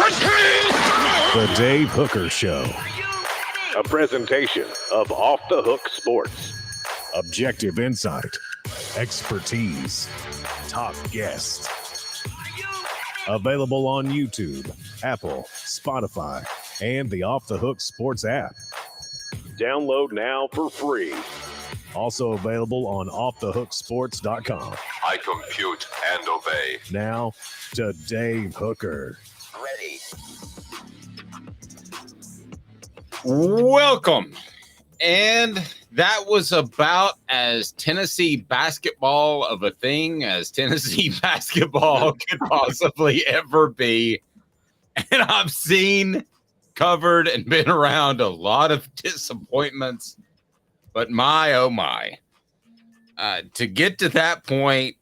The Dave Hooker Show. A presentation of Off the Hook Sports. Objective insight, expertise, top guests. Available on YouTube, Apple, Spotify, and the Off the Hook Sports app. Download now for free. Also available on offthehooksports.com. I compute and obey. Now to Dave Hooker. Ready. Welcome. And that was about as Tennessee basketball of a thing as Tennessee basketball could possibly ever be. And I've seen, covered, and been around a lot of disappointments. But my, oh my, to get to that point,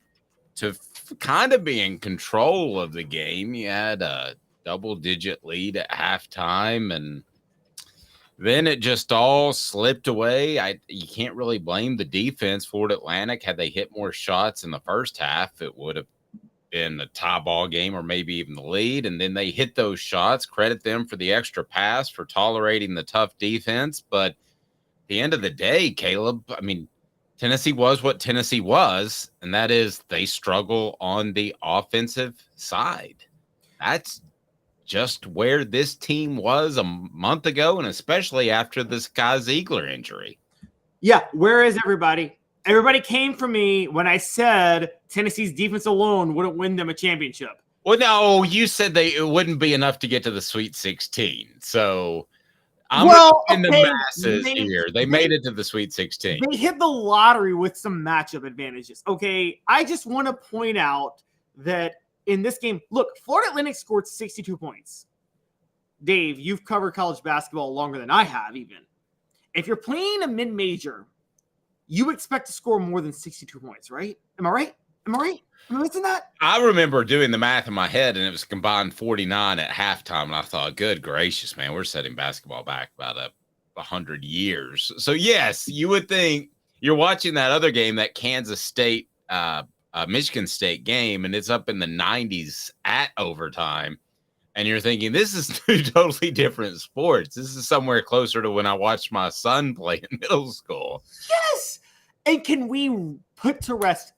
to kind of be in control of the game, you had a double-digit lead at halftime, and then it just all slipped away. You can't really blame the defense. Florida Atlantic, had they hit more shots in the first half, it would have been a tie ball game or maybe even the lead. And then they hit those shots. Credit them for the extra pass, for tolerating the tough defense. But at the end of the day, Caleb, I mean, Tennessee was what Tennessee was, and that is they struggle on the offensive side. That's just where this team was a month ago, and especially after the Sky Ziegler injury. Yeah, where is everybody? Everybody came for me when I said Tennessee's defense alone wouldn't win them a championship. Well, no, you said it wouldn't be enough to get to the Sweet 16. So I'm in the masses here. They made it to the Sweet 16. They hit the lottery with some matchup advantages. Okay, I just want to point out that in this game, look, Florida Atlantic scored 62 points. Dave, you've covered college basketball longer than I have even. If you're playing a mid-major, you expect to score more than 62 points, right? Am I right? Am I missing that? I remember doing the math in my head, and it was combined 49 at halftime, and I thought, good gracious, man, we're setting basketball back about 100 years. So, yes, you would think you're watching that other game, that Kansas State Michigan State game, and it's up in the 90s at overtime, and you're thinking this is two totally different sports. This is somewhere closer to when I watched my son play in middle school. Yes. And can we put to rest?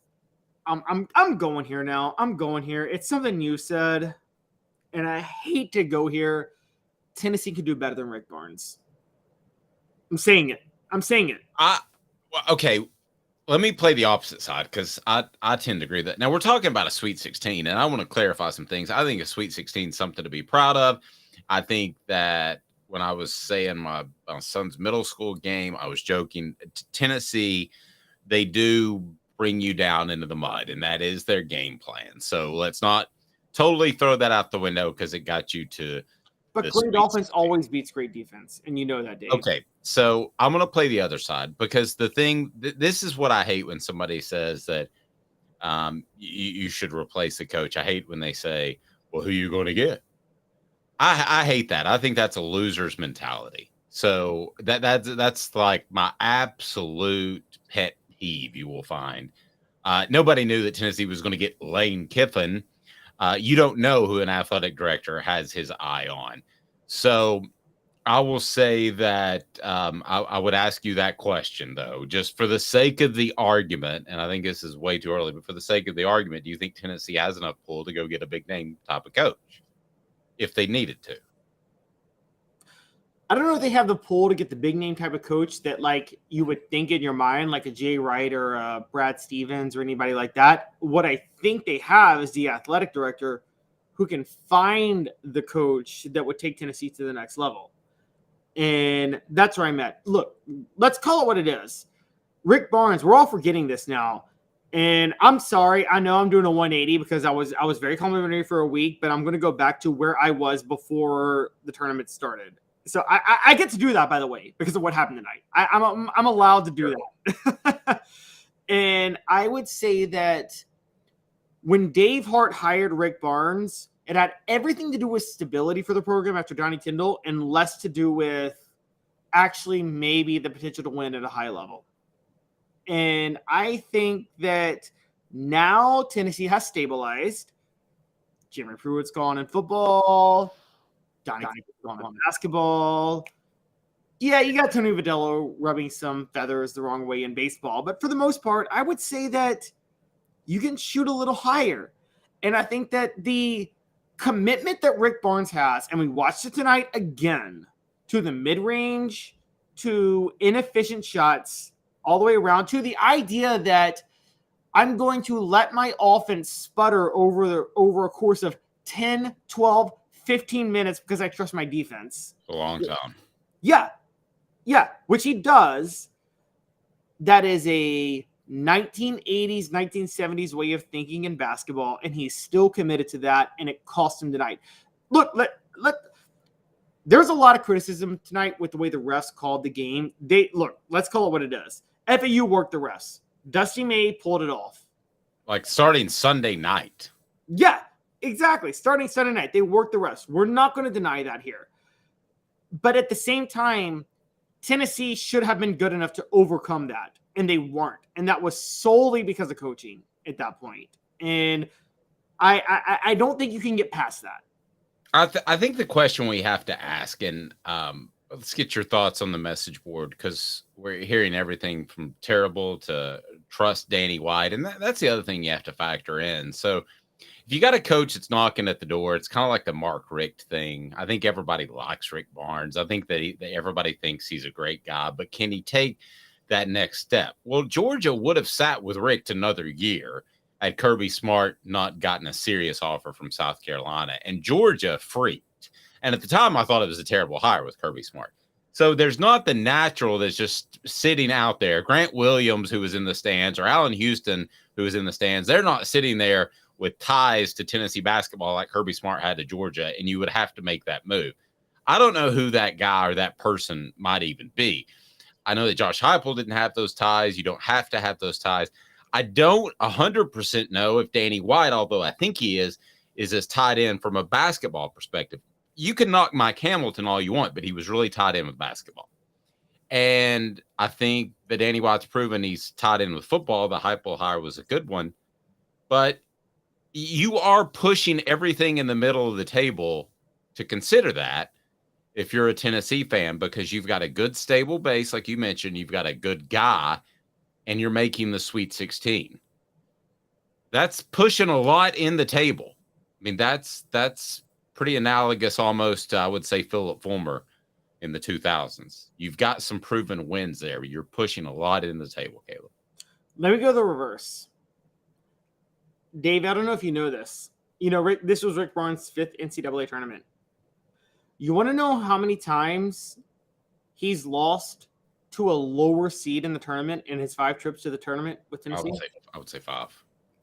I'm going here now. I'm going here. It's something you said, and I hate to go here. Tennessee could do better than Rick Barnes. I'm saying it. Okay. Let me play the opposite side, because I tend to agree that. Now, we're talking about a Sweet 16, and I want to clarify some things. I think a Sweet 16 is something to be proud of. I think that when I was saying my son's middle school game, I was joking. Tennessee, they do bring you down into the mud, and that is their game plan. So let's not totally throw that out the window because it got you to. But great offense always beats great defense, and you know that, Dave. Okay, so I'm going to play the other side, because the thing, this is what I hate when somebody says that you should replace the coach. I hate when they say, well, who are you going to get? I hate that. I think that's a loser's mentality. So that's like my absolute pet peeve you will find. Nobody knew that Tennessee was going to get Lane Kiffin. You don't know who an athletic director has his eye on. So I will say that I would ask you that question, though, just for the sake of the argument. And I think this is way too early, but for the sake of the argument, do you think Tennessee has enough pull to go get a big name type of coach if they needed to? I don't know if they have the pull to get the big name type of coach that, like, you would think in your mind, like a Jay Wright or a Brad Stevens or anybody like that. What I think they have is the athletic director who can find the coach that would take Tennessee to the next level. And that's where I'm at. Look, let's call it what it is. Rick Barnes, we're all forgetting this now. And I'm sorry. I know I'm doing a 180 because I was very complimentary for a week, but I'm going to go back to where I was before the tournament started. So I get to do that, by the way, because of what happened tonight. I'm allowed to do that. And I would say that when Dave Hart hired Rick Barnes, it had everything to do with stability for the program after Johnny Tyndall and less to do with actually maybe the potential to win at a high level. And I think that now Tennessee has stabilized. Jeremy Pruitt's gone in football. Donnie on basketball. Yeah, you got Tony Vitello rubbing some feathers the wrong way in baseball. But for the most part, I would say that you can shoot a little higher. And I think that the commitment that Rick Barnes has, and we watched it tonight again, to the mid-range, to inefficient shots, all the way around, to the idea that I'm going to let my offense sputter over a course of 10, 12, 15 minutes because I trust my defense. A long time. Yeah, which he does. That is a 1980s, 1970s way of thinking in basketball, and he's still committed to that, and it cost him tonight. Look, there's a lot of criticism tonight with the way the refs called the game. Let's call it what it is. FAU worked the refs. Dusty May pulled it off. Like starting Sunday night. Yeah, exactly. Starting Sunday night, they worked the refs. We're not going to deny that here. But at the same time, Tennessee should have been good enough to overcome that, and they weren't. And that was solely because of coaching at that point. And I don't think you can get past that. I think the question we have to ask, and let's get your thoughts on the message board, because we're hearing everything from terrible to trust Danny White. And that's the other thing you have to factor in. So if you got a coach that's knocking at the door, it's kind of like the Mark Richt thing. I think everybody likes Rick Barnes. I think that everybody thinks he's a great guy, but can he take that next step? Well, Georgia would have sat with Richt another year had Kirby Smart not gotten a serious offer from South Carolina, and Georgia freaked. And at the time, I thought it was a terrible hire with Kirby Smart. So there's not the natural that's just sitting out there. Grant Williams, who was in the stands, or Allen Houston, who was in the stands, they're not sitting there with ties to Tennessee basketball like Kirby Smart had to Georgia, and you would have to make that move. I don't know who that guy or that person might even be. I know that Josh Heupel didn't have those ties. You don't have to have those ties. I don't 100% know if Danny White, although I think he is as tied in from a basketball perspective. You can knock Mike Hamilton all you want, but he was really tied in with basketball. And I think that Danny White's proven he's tied in with football. The Heupel hire was a good one. But you are pushing everything in the middle of the table to consider that if you're a Tennessee fan, because you've got a good stable base, like you mentioned, you've got a good guy, and you're making the Sweet 16. That's pushing a lot in the table. I mean, that's pretty analogous almost to, I would say, Philip Fulmer in the 2000s. You've got some proven wins there. You're pushing a lot in the table, Caleb. Let me go the reverse. Dave, I don't know if you know this. You know, this was Rick Barnes' 5th NCAA tournament. You want to know how many times he's lost to a lower seed in the tournament in his 5 trips to the tournament with Tennessee? I would say 5.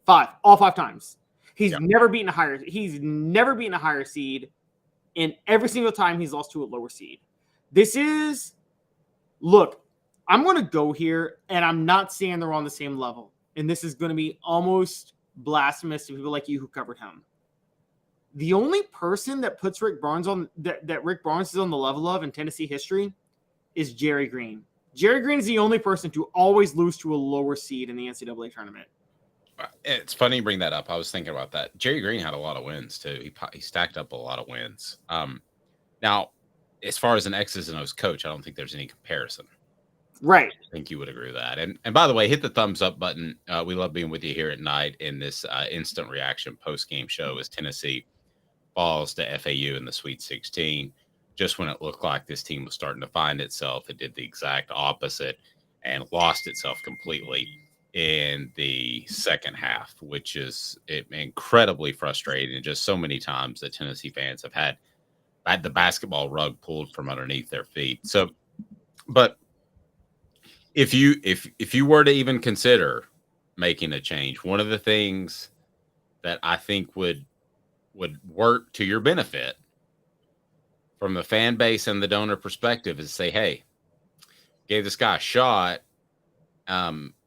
5, all 5 times. He's never beaten a higher seed, and every single time he's lost to a lower seed. Look, I'm going to go here, and I'm not saying they're on the same level. And this is going to be almost blasphemous to people like you who covered him. The only person that puts Rick Barnes on that Rick Barnes is on the level of in Tennessee history is Jerry Green. Jerry Green is the only person to always lose to a lower seed in the NCAA tournament. It's funny you bring that up. I was thinking about that. Jerry Green had a lot of wins too. He stacked up a lot of wins. Now, as far as an X's and O's coach, I don't think there's any comparison. Right. I think you would agree with that. And by the way, hit the thumbs up button. We love being with you here at night in this instant reaction post-game show as Tennessee falls to FAU in the Sweet 16. Just when it looked like this team was starting to find itself, it did the exact opposite and lost itself completely in the second half, which is incredibly frustrating. And just so many times that Tennessee fans have had the basketball rug pulled from underneath their feet. So, but if you were to even consider making a change, one of the things that I think would work to your benefit from the fan base and the donor perspective is say, hey, gave this guy a shot.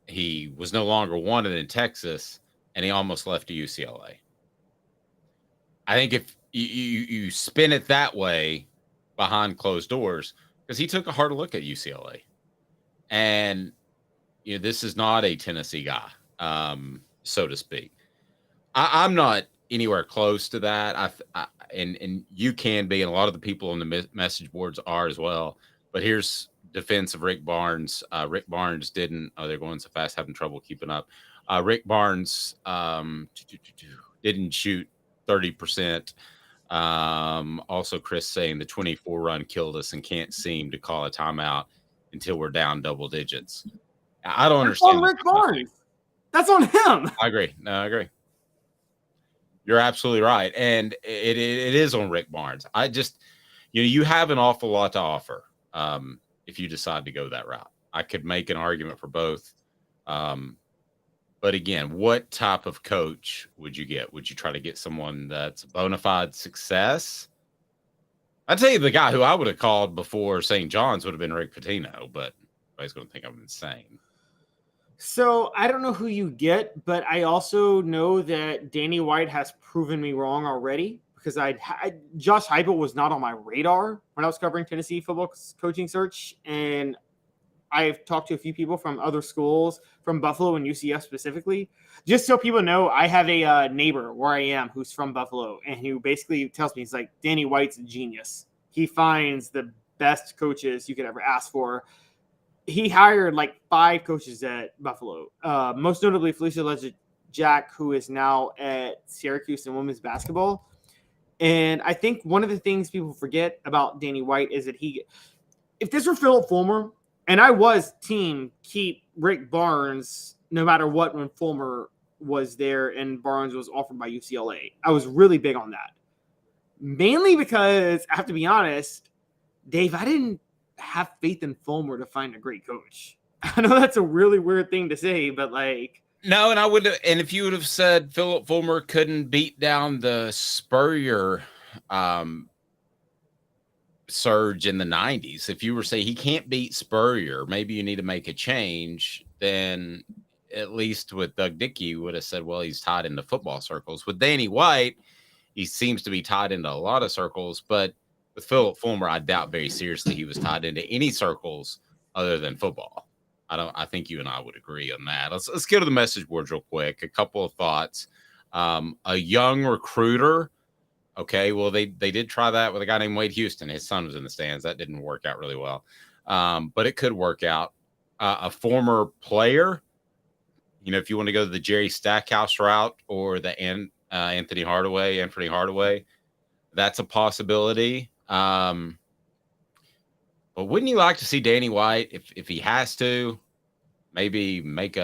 He was no longer wanted in Texas, and he almost left to UCLA. I think if you spin it that way behind closed doors, because he took a hard look at UCLA. And, this is not a Tennessee guy, so to speak. I'm not anywhere close to that. And you can be, and a lot of the people on the message boards are as well. But here's defense of Rick Barnes. Rick Barnes didn't. Oh, they're going so fast, having trouble keeping up. Rick Barnes didn't shoot 30%. Also, Chris saying the 24 run killed us and can't seem to call a timeout until we're down double digits. I don't understand. On Rick Barnes. That's on him. I agree. No, I agree. You're absolutely right. And it is on Rick Barnes. I just, you have an awful lot to offer if you decide to go that route. I could make an argument for both. But again, what type of coach would you get? Would you try to get someone that's a bona fide success? I'd tell you the guy who I would have called before St. John's would have been Rick Pitino, but everybody's going to think I'm insane. So I don't know who you get, but I also know that Danny White has proven me wrong already because Josh Heupel was not on my radar when I was covering Tennessee football coaching search, and I've talked to a few people from other schools, from Buffalo and UCF specifically. Just so people know, I have a neighbor where I am who's from Buffalo, and who basically tells me, he's like, Danny White's a genius. He finds the best coaches you could ever ask for. He hired like 5 coaches at Buffalo, most notably Felicia Legend-Jack, who is now at Syracuse in women's basketball. And I think one of the things people forget about Danny White is that if this were Philip Fulmer, and I was team keep Rick Barnes no matter what when Fulmer was there and Barnes was offered by UCLA. I was really big on that. Mainly because, I have to be honest, Dave, I didn't have faith in Fulmer to find a great coach. I know that's a really weird thing to say, but like... No, and I would have, and if you would have said Philip Fulmer couldn't beat down the Spurrier surge in the 90s, if you were saying he can't beat Spurrier, maybe you need to make a change, then at least with Doug Dickey, you would have said, well, he's tied into football circles. With Danny White, he seems to be tied into a lot of circles, but with Philip Fulmer, I doubt very seriously he was tied into any circles other than football. I think you and I would agree on that. Let's go to the message boards real quick. A couple of thoughts. A young recruiter. Okay, well, they did try that with a guy named Wade Houston. His son was in the stands. That didn't work out really well. But it could work out. A former player, if you want to go the Jerry Stackhouse route or the Anthony Hardaway, that's a possibility. But wouldn't you like to see Danny White, if he has to, maybe make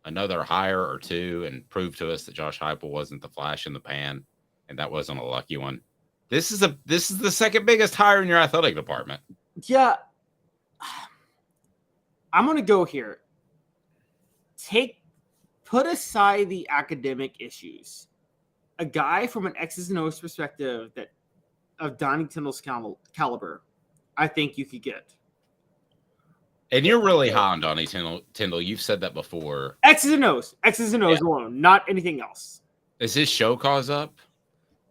another hire or two and prove to us that Josh Heupel wasn't the flash in the pan and that wasn't a lucky one? This is the second biggest hire in your athletic department. Yeah. I'm going to go here. Put aside the academic issues. A guy from an X's and O's perspective of Donnie Tyndall's caliber, I think you could get. And you're really high on Donnie Tyndall. You've said that before. X's and O's alone, not anything else. Is his show cause up?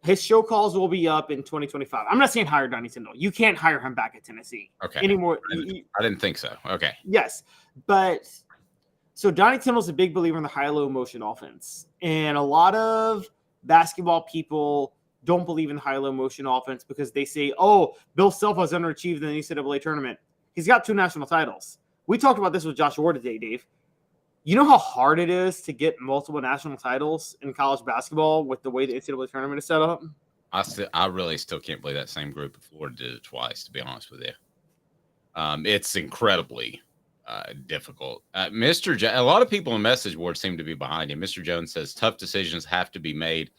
His show calls will be up in 2025. I'm not saying hire Donnie Tyndall. You can't hire him back at Tennessee anymore. I didn't think so. Okay. Yes. But so Donnie Tyndall's a big believer in the high-low motion offense. And a lot of basketball people don't believe in high-low motion offense because they say, oh, Bill Self has underachieved in the NCAA tournament. He's got 2 national titles. We talked about this with Josh Ward today, Dave. You know how hard it is to get multiple national titles in college basketball with the way the NCAA tournament is set up? I really still can't believe that same group of Florida did it twice, to be honest with you. It's incredibly difficult. A lot of people in message boards seem to be behind him. Mr. Jones says tough decisions have to be made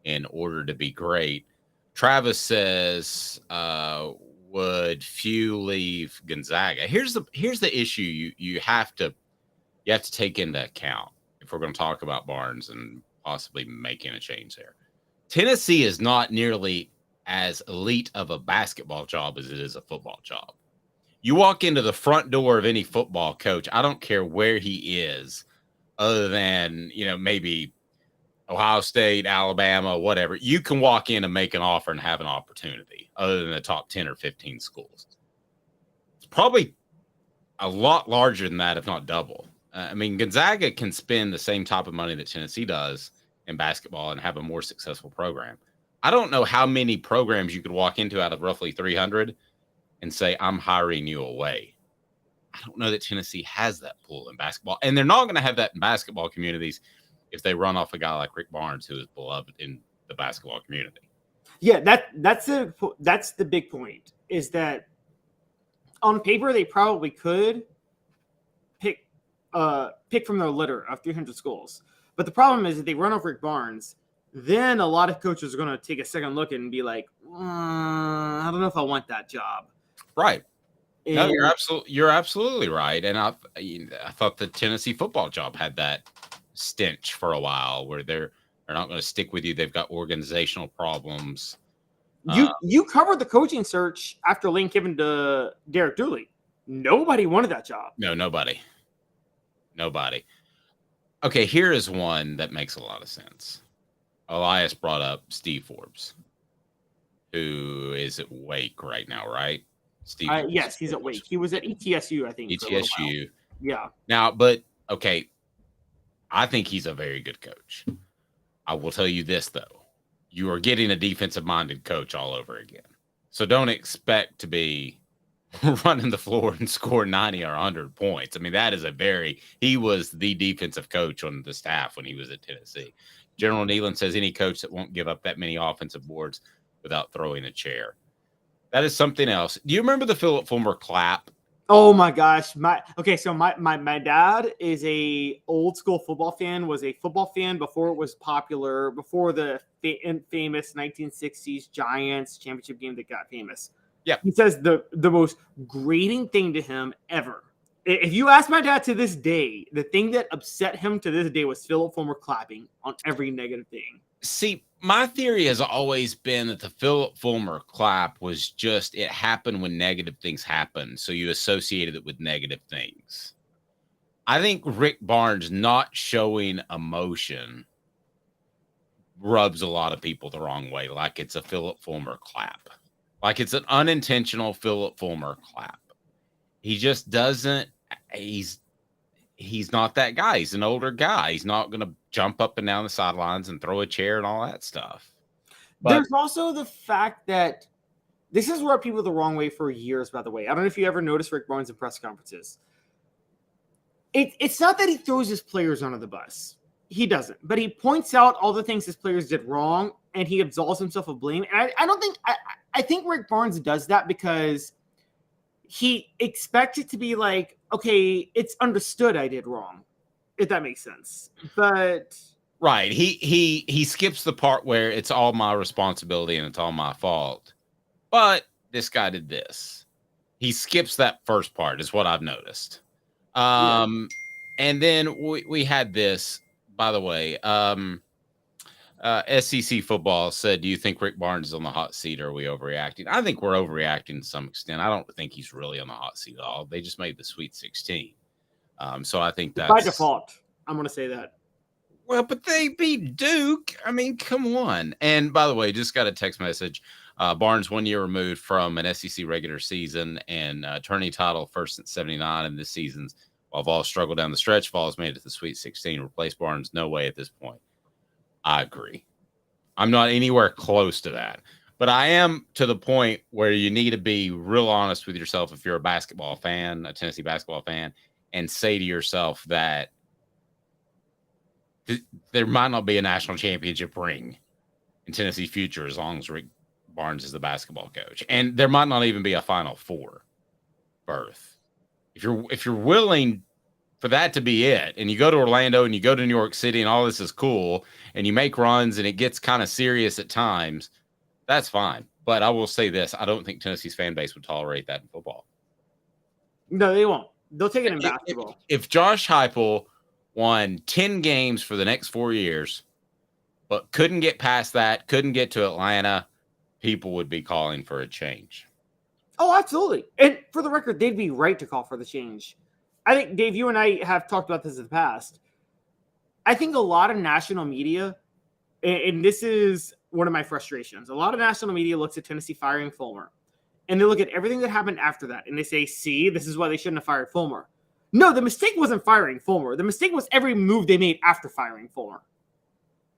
in order to be great. Travis says, would few leave Gonzaga? Here's the issue you have to take into account if we're going to talk about Barnes and possibly making a change there. Tennessee is not nearly as elite of a basketball job as it is a football job. You walk into the front door of any football coach, I don't care where he is, other than, maybe Ohio State, Alabama, whatever. You can walk in and make an offer and have an opportunity, other than the top 10 or 15 schools. It's probably a lot larger than that, if not double. Gonzaga can spend the same type of money that Tennessee does in basketball and have a more successful program. I don't know how many programs you could walk into out of roughly 300 and say, I'm hiring you away. I don't know that Tennessee has that pool in basketball. And they're not going to have that in basketball communities if they run off a guy like Rick Barnes, who is beloved in the basketball community. Yeah, that's the big point, is that on paper they probably could pick from their litter of 300 schools. But the problem is, if they run off Rick Barnes, then a lot of coaches are going to take a second look and be like, I don't know if I want that job. Right. And No, you're absolutely right. And I thought the Tennessee football job had that stench for a while, where they're not going to stick with you. They've got organizational problems. You covered the coaching search after Lane Kiffin to Derek Dooley. Nobody wanted that job. No, nobody. Okay, here is one that makes a lot of sense. Elias brought up Steve Forbes, who is at Wake right now, right? Steve. Yes, he's at Wake. He was at ETSU, I think. ETSU. Yeah. Now, but okay, I think he's a very good coach. I will tell you this, though. You are getting a defensive-minded coach all over again. So don't expect to be running the floor and score 90 or 100 points. I mean, he was the defensive coach on the staff when he was at Tennessee. General Nealon says any coach that won't give up that many offensive boards without throwing a chair. That is something else. Do you remember the Philip Fulmer clap? Oh my gosh. My dad is a old school football fan, was a football fan before it was popular, before the famous 1960s Giants championship game that got famous. Yeah. He says the most grating thing to him ever. If you ask my dad to this day, the thing that upset him to this day was Philip Fulmer clapping on every negative thing. See, my theory has always been that the Philip Fulmer clap was just, it happened when negative things happened, so you associated it with negative things. I think Rick Barnes not showing emotion rubs a lot of people the wrong way, like it's a Philip Fulmer clap. Like it's an unintentional Philip Fulmer clap. He just doesn't, he's not that guy. He's an older guy. He's not going to jump up and down the sidelines and throw a chair and all that stuff. But there's also the fact that this is rubbed people the wrong way for years, by the way. I don't know if you ever noticed Rick Barnes in press conferences. It's not that he throws his players under the bus. He doesn't. But he points out all the things his players did wrong, and he absolves himself of blame. And I think Rick Barnes does that because he expects it to be like, okay, it's understood I did wrong, if that makes sense. But right, he skips the part where it's all my responsibility and it's all my fault. But this guy did this. He skips that first part, is what I've noticed. And then we had this, by the way. SEC football said, do you think Rick Barnes is on the hot seat, or are we overreacting? I think we're overreacting to some extent. I don't think he's really on the hot seat at all. They just made the Sweet 16. So I think that's by default. I'm going to say that. Well, but they beat Duke. I mean, come on. And by the way, just got a text message. Barnes 1 year removed from an SEC regular season and tourney title first since 79 in this season's. While Vols struggled down the stretch, Vols made it to the Sweet 16. Replace Barnes? No way at this point. I agree. I'm not anywhere close to that. But I am to the point where you need to be real honest with yourself if you're a basketball fan, a Tennessee basketball fan, and say to yourself that there might not be a national championship ring in Tennessee's future as long as Rick Barnes is the basketball coach. And there might not even be a Final Four berth. If you're willing for that to be it, and you go to Orlando and you go to New York City and all this is cool, and you make runs and it gets kind of serious at times, that's fine. But I will say this, I don't think Tennessee's fan base would tolerate that in football. No, they won't. They'll take it in basketball. If Josh Heupel won 10 games for the next 4 years, but couldn't get past that, couldn't get to Atlanta, people would be calling for a change. Oh, absolutely. And for the record, they'd be right to call for the change. I think, Dave, you and I have talked about this in the past. I think a lot of national media, and this is one of my frustrations, a lot of national media looks at Tennessee firing Fulmer, and they look at everything that happened after that, and they say, see, this is why they shouldn't have fired Fulmer. No, the mistake wasn't firing Fulmer. The mistake was every move they made after firing Fulmer.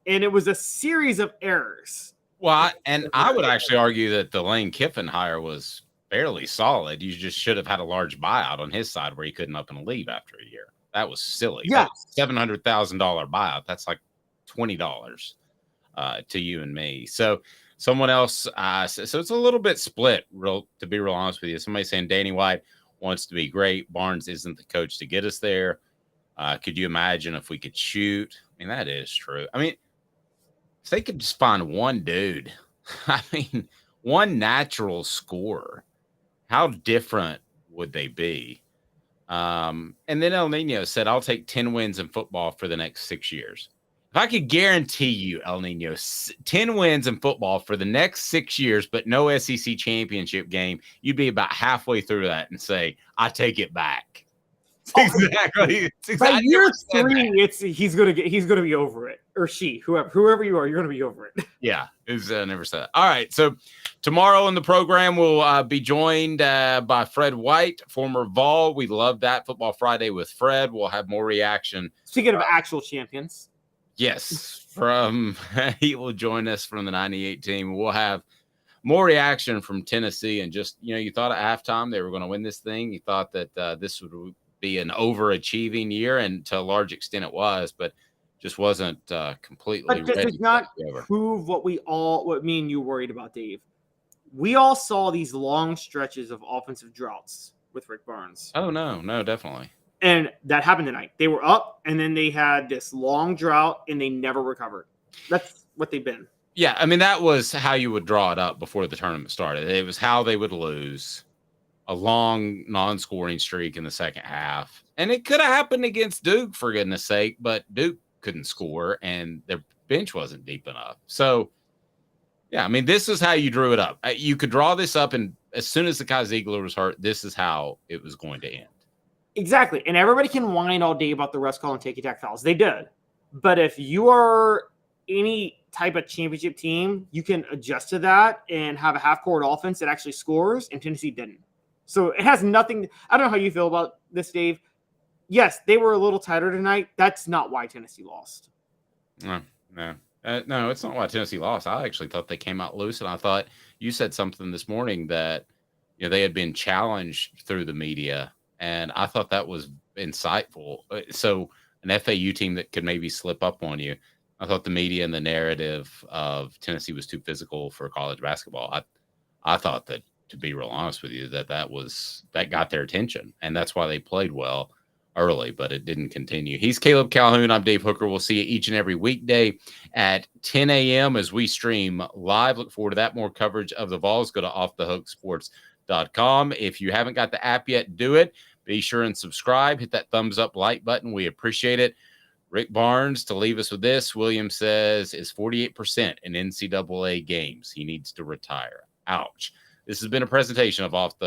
and it was a series of errors. Well, I would actually argue that the Lane Kiffin hire was fairly solid. You just should have had a large buyout on his side where he couldn't up and leave after a year. That was silly. Yeah. $700,000 buyout. That's like $20 to you and me. So someone else, so it's a little bit split, to be real honest with you. Somebody saying Danny White wants to be great. Barnes isn't the coach to get us there. Could you imagine if we could shoot? I mean, that is true. I mean, if they could just find one dude, I mean, one natural scorer, how different would they be? And then El Nino said, I'll take 10 wins in football for the next 6 years. If I could guarantee you, El Nino, 10 wins in football for the next 6 years, but no SEC championship game, you'd be about halfway through that and say, I take it back. Exactly. By year 3, he's gonna be over it, or she, whoever you are, you're gonna be over it. Yeah, never said that. All right, so tomorrow in the program we'll be joined by Fred White, former Vol. We love that Football Friday with Fred. We'll have more reaction. Speaking of actual champions, yes, he will join us from the '98 team. We'll have more reaction from Tennessee, and just you thought at halftime they were going to win this thing. You thought that this would be an overachieving year, and to a large extent it was, but just wasn't completely but this ready. does not prove what me and you worried about, Dave. We all saw these long stretches of offensive droughts with Rick Barnes. Oh no, definitely. And that happened tonight. They were up, and then they had this long drought, and they never recovered. That's what they've been. Yeah, I mean, that was how you would draw it up before the tournament started. It was how they would lose. A long non-scoring streak in the second half. And it could have happened against Duke, for goodness sake, but Duke couldn't score, and their bench wasn't deep enough. So, yeah, I mean, this is how you drew it up. You could draw this up, and as soon as the Kai Ziegler was hurt, this is how it was going to end. Exactly. And everybody can whine all day about the rest call and take-attack fouls. They did. But if you are any type of championship team, you can adjust to that and have a half-court offense that actually scores, and Tennessee didn't. So it has nothing. I don't know how you feel about this, Dave. Yes, they were a little tighter tonight. That's not why Tennessee lost. No, it's not why Tennessee lost. I actually thought they came out loose, and I thought you said something this morning that they had been challenged through the media, and I thought that was insightful. So an FAU team that could maybe slip up on you. I thought the media and the narrative of Tennessee was too physical for college basketball. I thought that, to be real honest with you, that got their attention, and that's why they played well early, but it didn't continue. He's Caleb Calhoun. I'm Dave Hooker. We'll see you each and every weekday at 10 a.m. as we stream live. Look forward to that. More coverage of the Vols. Go to offthehooksports.com. If you haven't got the app yet, do it. Be sure and subscribe. Hit that thumbs up like button. We appreciate it. Rick Barnes, to leave us with this, Williams says, is 48% in NCAA games. He needs to retire. Ouch. This has been a presentation of Off the